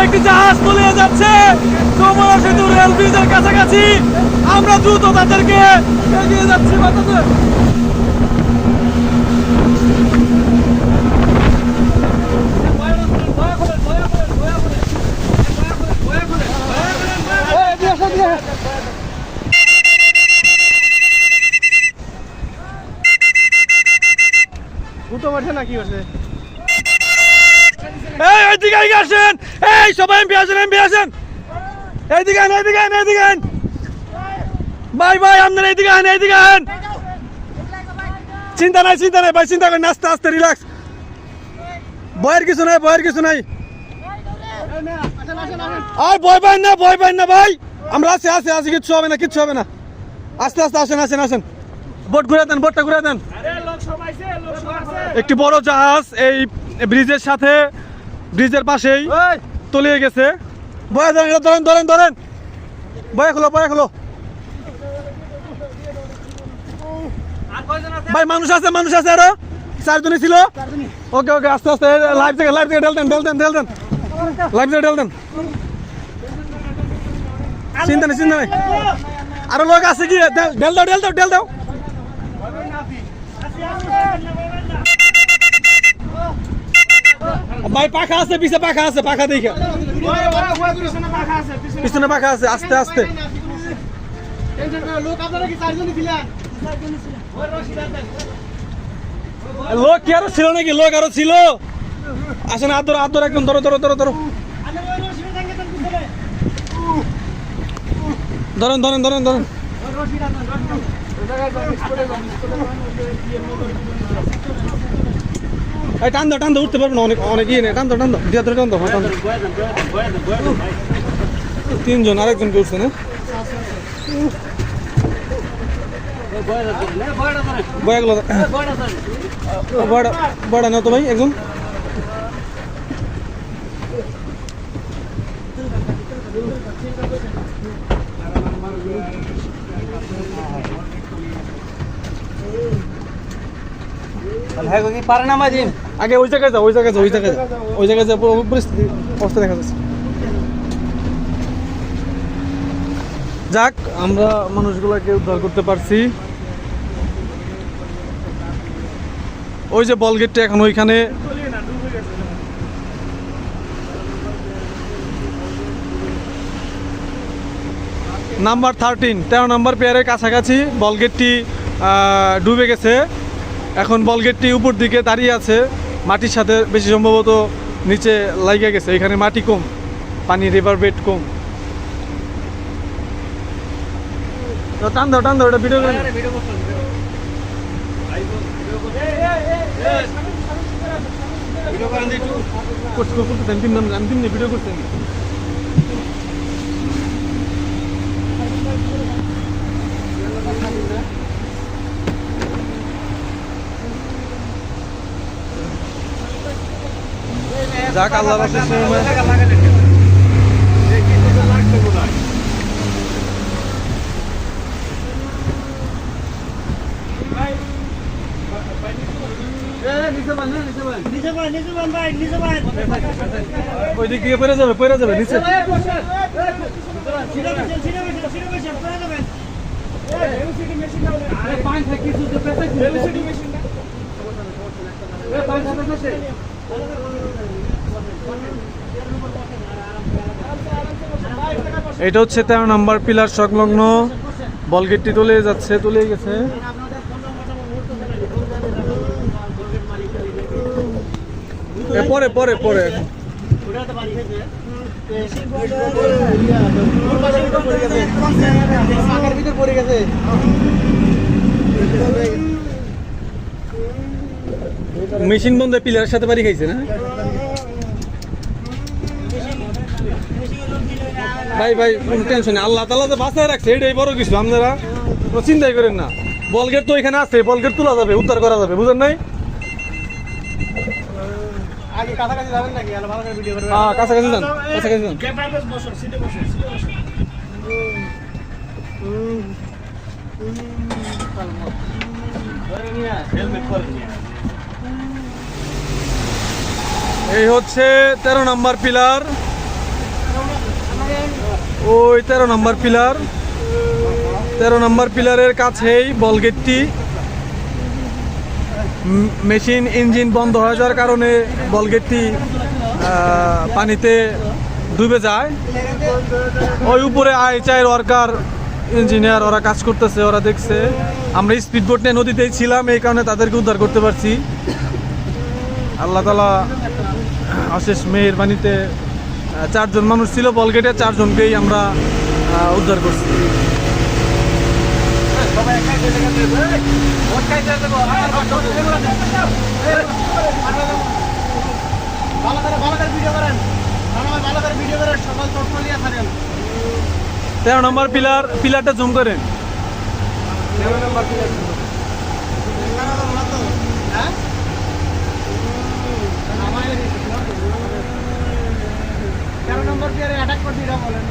একটি জাহাজ তলিয়ে যাচ্ছে যমুনা সেতু রেল ব্রিজের কাছাকাছি। আমরা দ্রুত তাদেরকে এগিয়ে যাচ্ছি বাতাসে। এইদিকে আসেন, এই সবাই এমপি আসেন, এমপি আসেন, এইদিকে আন, এইদিকে আন, এইদিকে আন। ভাই ভাই আপনারা এইদিকে আন, এইদিকে আন। চিন্তা নাই ভাই, চিন্তা করেন, আস্তে আস্তে রিল্যাক্স। ভয়ের কিছু নাই, ভয়ের কিছু নাই। আর ভয় পাই না ভাই, আমরা আছি আছি আছি, কিচ্ছু হবে না, কিচ্ছু হবে না। আস্তে আস্তে আসেন, আসেন আসেন। বোট ঘুরে দেন, বোটটা ঘুরে দেন। একটি বড় জাহাজ এই ব্রিজের সাথে, ব্রিজের পাশেই তলিয়ে গেছে। বয়া ধরেন, ধরেন ধরেন ধরেন, বয়া খোলো, বয়া খোলো। ভাই মানুষ আছে, মানুষ আছে, আরো 4 জনই ছিল। ওকে ওকে, আস্তে আস্তে লাইফ থেকে ঢেল দেন, ঢেল দেন, ঢেল দেন, লাইফ থেকে ঢেল দেন। চিন্তা নেই, চিন্তা নেই, আরো লোক আছে কি? ঢেল দাও, ঢেল দাও, ঢেল দাও। ভাই পাখা আছে, পিছে পাখা আছে, পাখা দেখে পিছনে পাখা আছে, আস্তে আস্তে। লোক কি আরো ছিল নাকি? লোক আরো ছিল। আসেন, আদর আদর, একদম ধরো ধরো ধরো ধরো, ধরেন ধরেন ধরেন ধরেন। এই টান দাও, টান দাও, উঠতে পারবো না, অনেক অনেক ইয়ে নেই। টান দাও, টান দাও, দিয়ে ধরে টান দাও, টান দাও। 3 জন, আরেকজনকে উঠছে না? বয়াগুলো বড়া নাও তো ভাই একজন। পারে না মাঝিম, আগে ওই জায়গায় যাও, ওই জায়গায় যাও, ওই জায়গায় যাও, ওই জায়গায় যাও, পরিস্থিতি অবস্থা দেখা যাচ্ছে। যাক, আমরা মানুষগুলোকে উদ্ধার করতে পারছি। ওই যে বল গেটটা এখন ওইখানে। নাম্বার 13 নম্বর পেয়ারের কাছাকাছি বল গেটটি ডুবে গেছে। এখন বল গেটটি উপর দিকে দাঁড়িয়ে আছে, মাটির সাথে বেশি সম্ভবত নিচে লাগিয়ে গেছে। এখানে মাটি কম, পানি রিভার বেড কম। টান দাও, টান দাও, এটা ভিডিও করে ভিডিও করছেন। যাক, আল্লাহ ওই দিক দিয়ে পড়ে যাবে, পড়ে যাবে নিচে। এটা হচ্ছে 13 নম্বর পিলার সংলগ্ন বল গেটটি তলিয়ে যাচ্ছে, তলিয়ে গেছে। পরে পরে পরে মেশিন বন্ধে পিলারের সাথে বাড়ি খাইছে না ভাই। ভাই কোনো টেনশন নেই, আল্লাহ তাআলা তো বাঁচায় রাখছে, এটাই বড় কিছু। আপনারা কোনো চিন্তাই করেন না। বল গেট তো এখানে আছে, বল গেট তোলা যাবে, উদ্ধার করা যাবে, বুঝেন নাই? আগে কাছাকাছি যাবেন নাকি? ভালো করে ভিডিও করবেন। হ্যাঁ, কাছাকাছি যান, কাছাকাছি যান। ক্যামেরাতে বসো, সিটে বসো, সিটে বসো। এই হচ্ছে 13 নম্বর পিলার। ওই 13 নম্বর পিলার, 13 নম্বর পিলারের কাছেই বল গেটটি। মেশিন ইঞ্জিন বন্ধ হয়ে যাওয়ার কারণে বল গেটটি পানিতে ডুবে যায়। ওই উপরে আইচার ওয়ার্কার ইঞ্জিনিয়ার ওরা কাজ করতেছে, ওরা দেখছে। আমরা স্পিড বোট নিয়ে নদীতেই ছিলাম, এই কারণে তাদেরকে উদ্ধার করতে পারছি। আল্লাহ তাআলা অশেষ মেহেরবানিতে 4 জন মানুষ ছিল বল গেটে, 4 জনকেই আমরা উদ্ধার করছি। তেরো নম্বর পিলারটা জুম করেন। নম্বর দিয়ে অ্যাটাক করছি এটা বলেন।